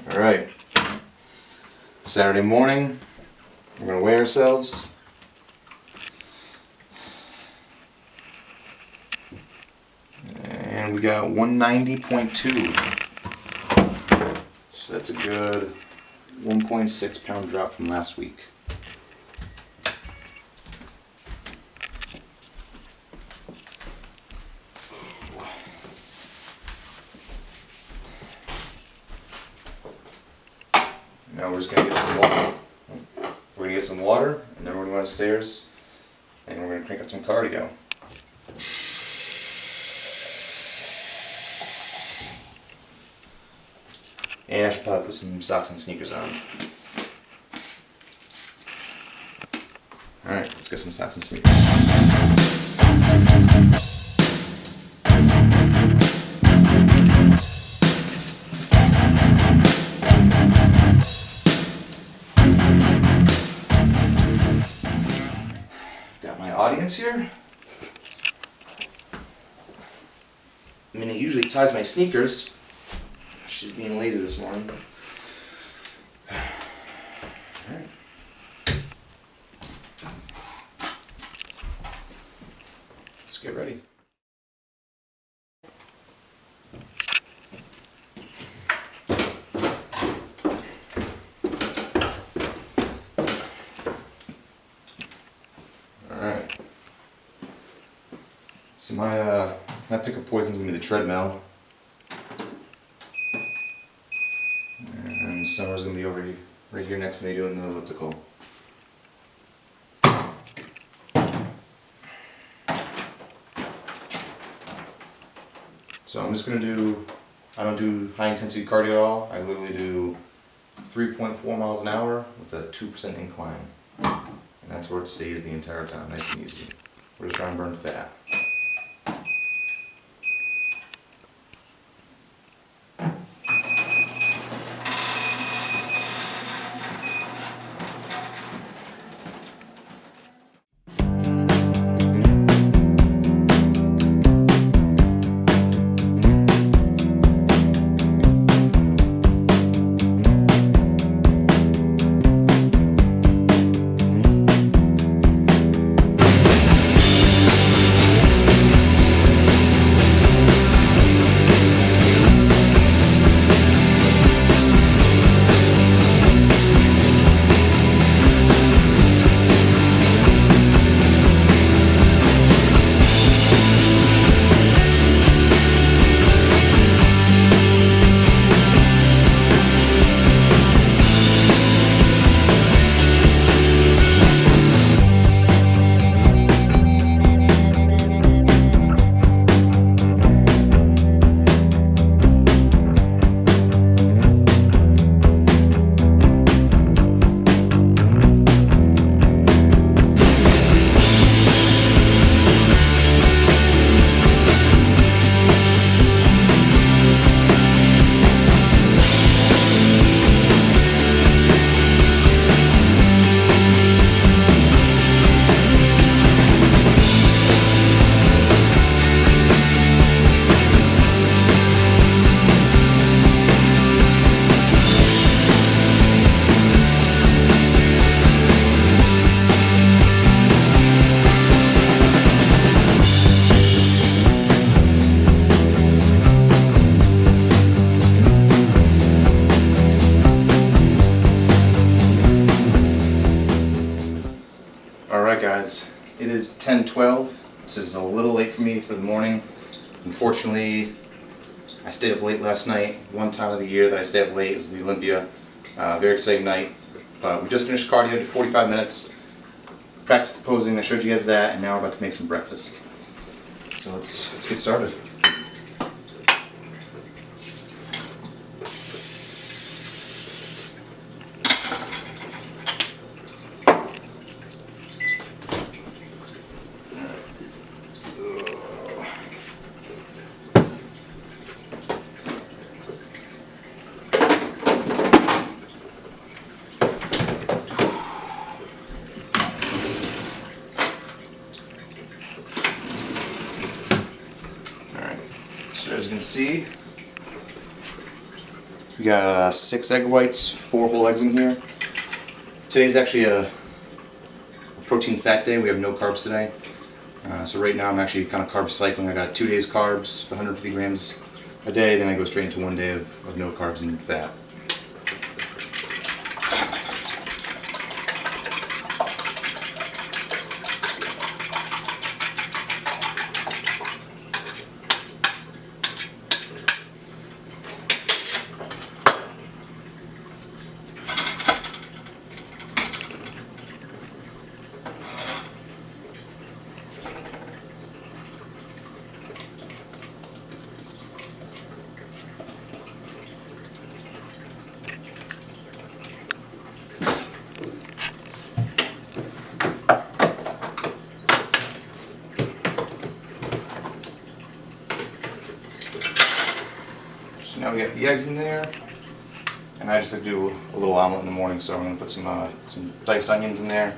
Alright, Saturday morning, we're going to weigh ourselves. And we got 190.2. So that's a good 1.6 pound drop from last week. Now we're just going to get some water. We're going to get some water, and then we're going to go downstairs, and we're going to crank up some cardio. And I should probably put some socks and sneakers on. Alright, let's get some socks and sneakers. Got my audience here. Minnie usually ties my sneakers. She's being lazy this morning. Alright. Let's get ready. Alright. So my pickup poison is going to be the treadmill. And Summer's going to be over here, right here next to me doing the elliptical. So I'm just going to do, I don't do high intensity cardio at all. I literally do 3.4 miles an hour with a 2% incline. And that's where it stays the entire time, nice and easy. We're just trying to burn fat. Alright guys, it is 10:12. This is a little late for me for the morning. Unfortunately, I stayed up late last night. One time of the year that I stayed up late was the Olympia. Very exciting night. But we just finished cardio, did 45 minutes. Practiced the posing, I showed you guys that, and now we're about to make some breakfast. So let's get started. So as you can see, we got 6 egg whites, 4 whole eggs in here. Today's actually a protein fat day. We have no carbs today. So right now I'm actually kind of carb cycling. I got 2 days carbs, 150 grams a day, then I go straight into 1 day of no carbs and fat. So now we got the eggs in there, and I just like to do a little omelet in the morning, so I'm going to put some diced onions in there.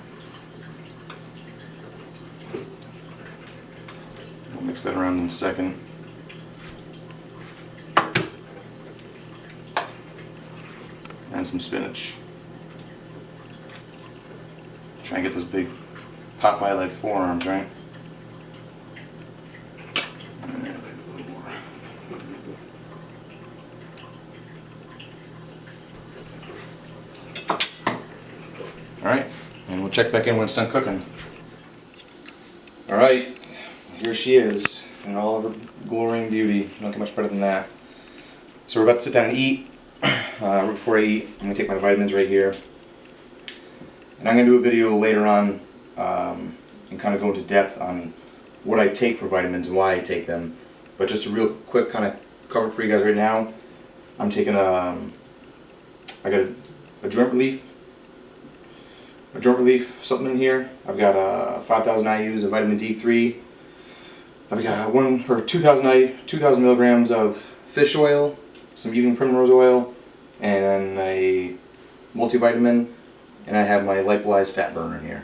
We'll mix that around in a second. And some spinach. Try and get those big Popeye-like forearms, right? Alright, and we'll check back in when it's done cooking. Alright, here she is in all of her glory and beauty. Don't get much better than that. So we're about to sit down and eat. Right before I eat, I'm going to take my vitamins right here. And I'm going to do a video later on and kind of go into depth on what I take for vitamins and why I take them. But just a real quick kind of cover for you guys right now. I'm taking I got a joint relief supplement here. I've got 5,000 IUs of vitamin D3. I've got 2,000 milligrams of fish oil, some evening primrose oil, and a multivitamin, and I have my lipolyzed fat burner in here.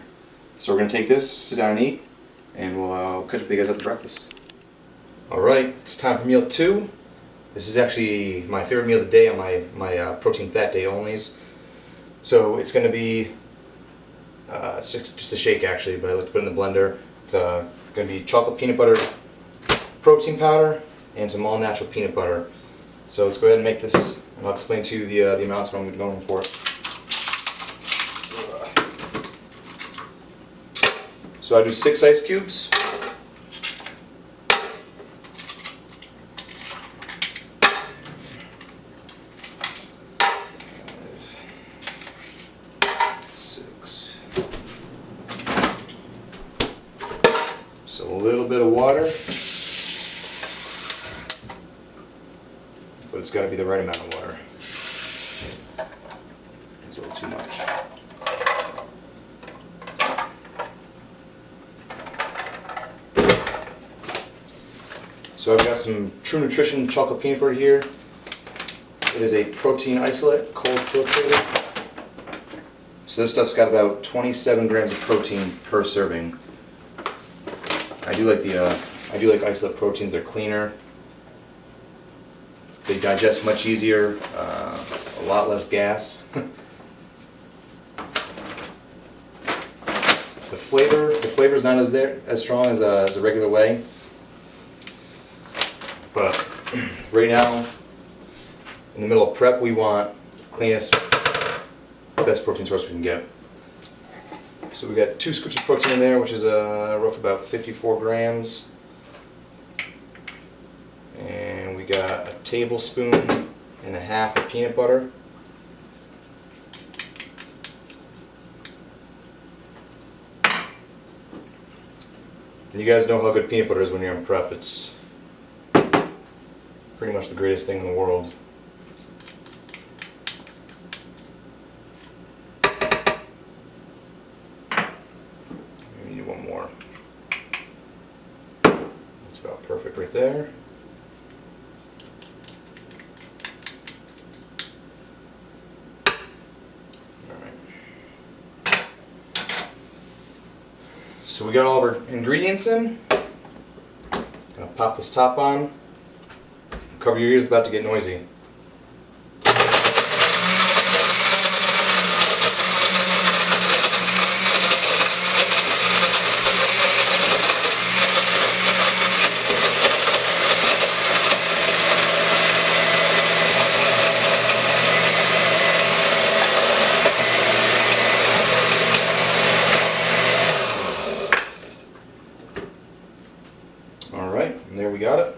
So we're going to take this, sit down and eat, and we'll catch up with you guys after breakfast. Alright, it's time for meal 2. This is actually my favorite meal of the day on my protein fat day onlys. So it's going to be just a shake actually, but I like to put it in the blender. It's going to be chocolate peanut butter protein powder and some all natural peanut butter. So let's go ahead and make this, and I'll explain to you the amounts that I'm going for. So I do 6 ice cubes. So a little bit of water, but it's got to be the right amount of water. It's a little too much. So I've got some True Nutrition chocolate peanut butter here. It is a protein isolate, cold filtrated. So this stuff's got about 27 grams of protein per serving. I do like isolate proteins. They're cleaner. They digest much easier. A lot less gas. The flavor is not as strong as the regular whey. But right now, in the middle of prep, we want the cleanest, best protein source we can get. So we got 2 scoops of protein in there, which is roughly about 54 grams. And we got a tablespoon and a half of peanut butter. And you guys know how good peanut butter is when you're in prep. It's pretty much the greatest thing in the world. One more. That's about perfect right there. Alright. So we got all of our ingredients in. Gonna pop this top on. Cover your ears, it's about to get noisy. Alright, and there we got it.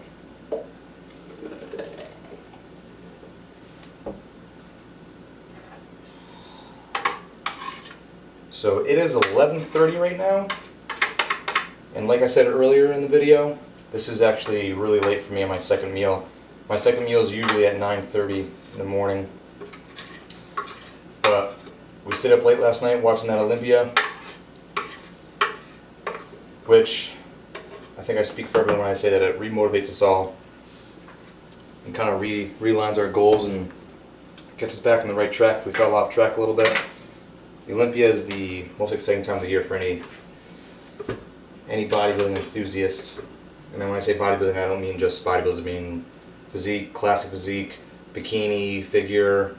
So it is 11:30 right now, and like I said earlier in the video, this is actually really late for me on my second meal. My second meal is usually at 9:30 in the morning, but we stayed up late last night watching that Olympia, which I think I speak for everyone when I say that it remotivates us all and kind of realigns our goals and gets us back on the right track if we fell off track a little bit. The Olympia is the most exciting time of the year for any bodybuilding enthusiast. And then when I say bodybuilding, I don't mean just bodybuilders. I mean physique, classic physique, bikini, figure,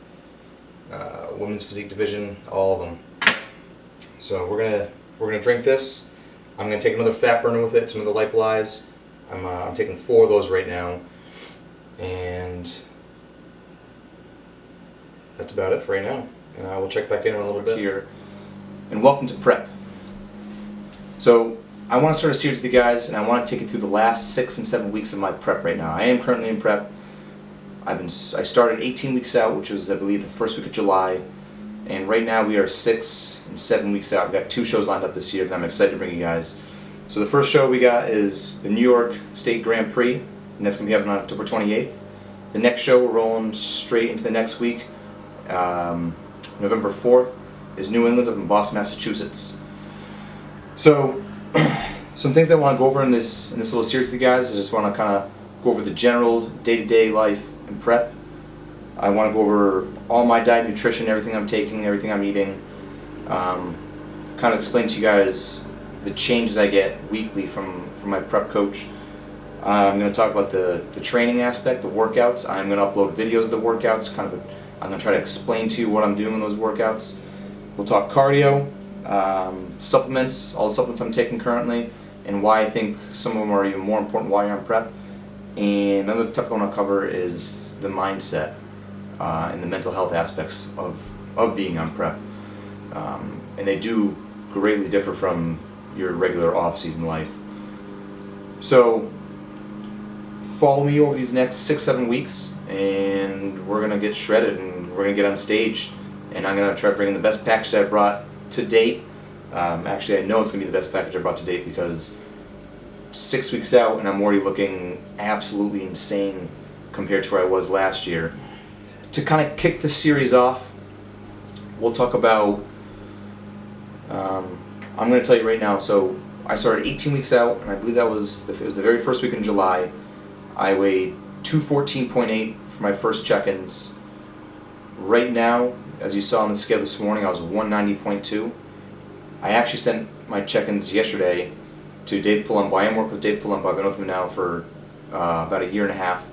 women's physique division, all of them. So we're gonna drink this. I'm gonna take another fat burner with it, some of the Lipolyze. I'm taking 4 of those right now, and that's about it for right now. And I will check back in a little bit here. And welcome to prep. So I want to start a series with you guys, and I want to take you through the last 6 and 7 weeks of my prep right now. I am currently in prep. I started 18 weeks out, which was I believe the first week of July, and right now we are 6 and 7 weeks out. We've got 2 shows lined up this year that I'm excited to bring you guys. So the first show we got is the New York State Grand Prix, and that's going to be happening on October 28th. The next show, we're rolling straight into the next week. November 4th is New England's up in Boston, Massachusetts. So, some things I want to go over in this little series with you guys. I just want to kind of go over the general day-to-day life and prep. I want to go over all my diet, nutrition, everything I'm taking, everything I'm eating. Kind of explain to you guys the changes I get weekly from my prep coach. I'm going to talk about the training aspect, the workouts. I'm going to upload videos of the workouts, I'm going to try to explain to you what I'm doing in those workouts. We'll talk cardio, supplements, all the supplements I'm taking currently, and why I think some of them are even more important while you're on prep. And another topic I want to cover is the mindset and the mental health aspects of being on prep. And they do greatly differ from your regular off-season life. So follow me over these next 6-7 weeks, and we're going to get shredded, and we're going to get on stage, and I'm going to try bringing the best package I brought to date. Actually, I know it's going to be the best package I brought to date because 6 weeks out and I'm already looking absolutely insane compared to where I was last year. To kind of kick the series off, we'll talk about, I'm going to tell you right now, so I started 18 weeks out, and I believe it was the very first week in July. I weighed 214.8 for my first check-ins. Right now, as you saw on the scale this morning, I was 190.2. I actually sent my check-ins yesterday to Dave Palumbo. I am working with Dave Palumbo. I've been with him now for about 1.5 years.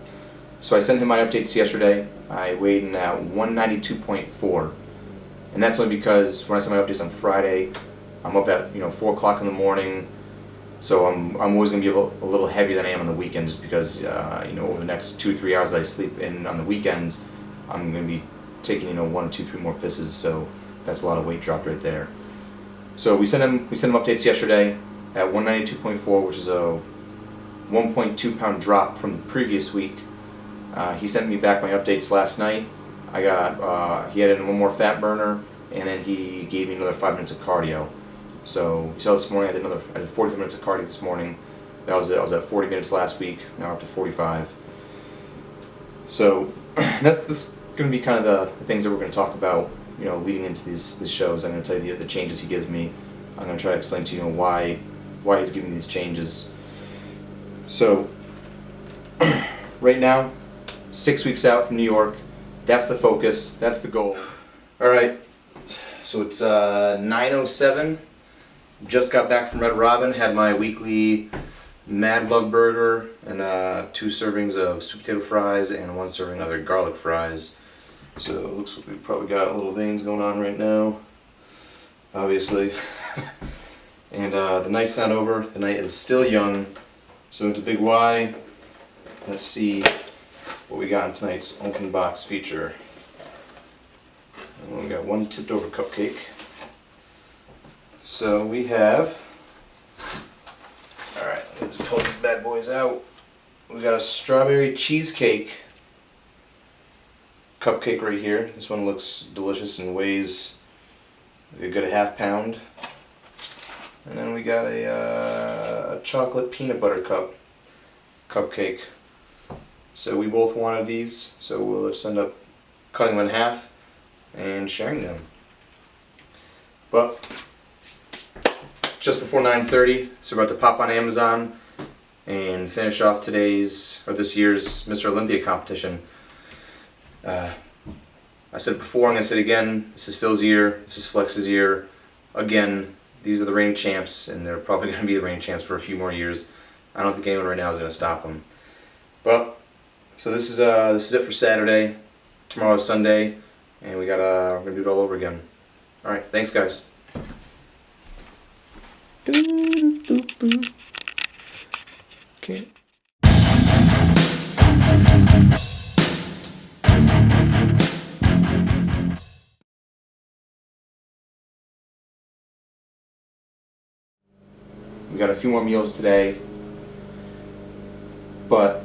So I sent him my updates yesterday. I weighed in at 192.4. And that's only because when I sent my updates on Friday, I'm up at 4 o'clock in the morning. So I'm always going to be a little heavier than I am on the weekends, just because over the next 2-3 hours that I sleep in on the weekends, I'm going to be taking 1, 2, 3 more pisses. So that's a lot of weight dropped right there. So we sent him updates yesterday at 192.4, which is a 1.2 pound drop from the previous week. He sent me back my updates last night. He added in 1 more fat burner, and then he gave me another 5 minutes of cardio. So you saw this morning I did 45 minutes of cardio this morning. I was at 40 minutes last week. Now up to 45. So that's going to be kind of the things that we're going to talk about. Leading into these shows. I'm going to tell you the changes he gives me. I'm going to try to explain to you why he's giving me these changes. So right now, 6 weeks out from New York. That's the focus. That's the goal. All right. So it's 9:07. Just got back from Red Robin. Had my weekly Mad Love Burger and 2 servings of sweet potato fries and 1 serving of their garlic fries. So it looks like we've probably got little veins going on right now, obviously. And the night's not over, the night is still young. So into Big Y, let's see what we got in tonight's open box feature. And we got 1 tipped over cupcake. So we have, alright, let's pull these bad boys out. We got a strawberry cheesecake cupcake right here. This one looks delicious and weighs like a good ½ pound. And then we got a chocolate peanut butter cupcake. So we both wanted these, so we'll just end up cutting them in half and sharing them. But just before 9:30, so we're about to pop on Amazon and finish off this year's Mr. Olympia competition. I said it before, I'm going to say it again, this is Phil's year, this is Flex's year. Again, these are the reigning champs, and they're probably going to be the reigning champs for a few more years. I don't think anyone right now is going to stop them. But, so this is it for Saturday. Tomorrow's Sunday, and we're going to do it all over again. Alright, thanks guys. Okay. We got a few more meals today, but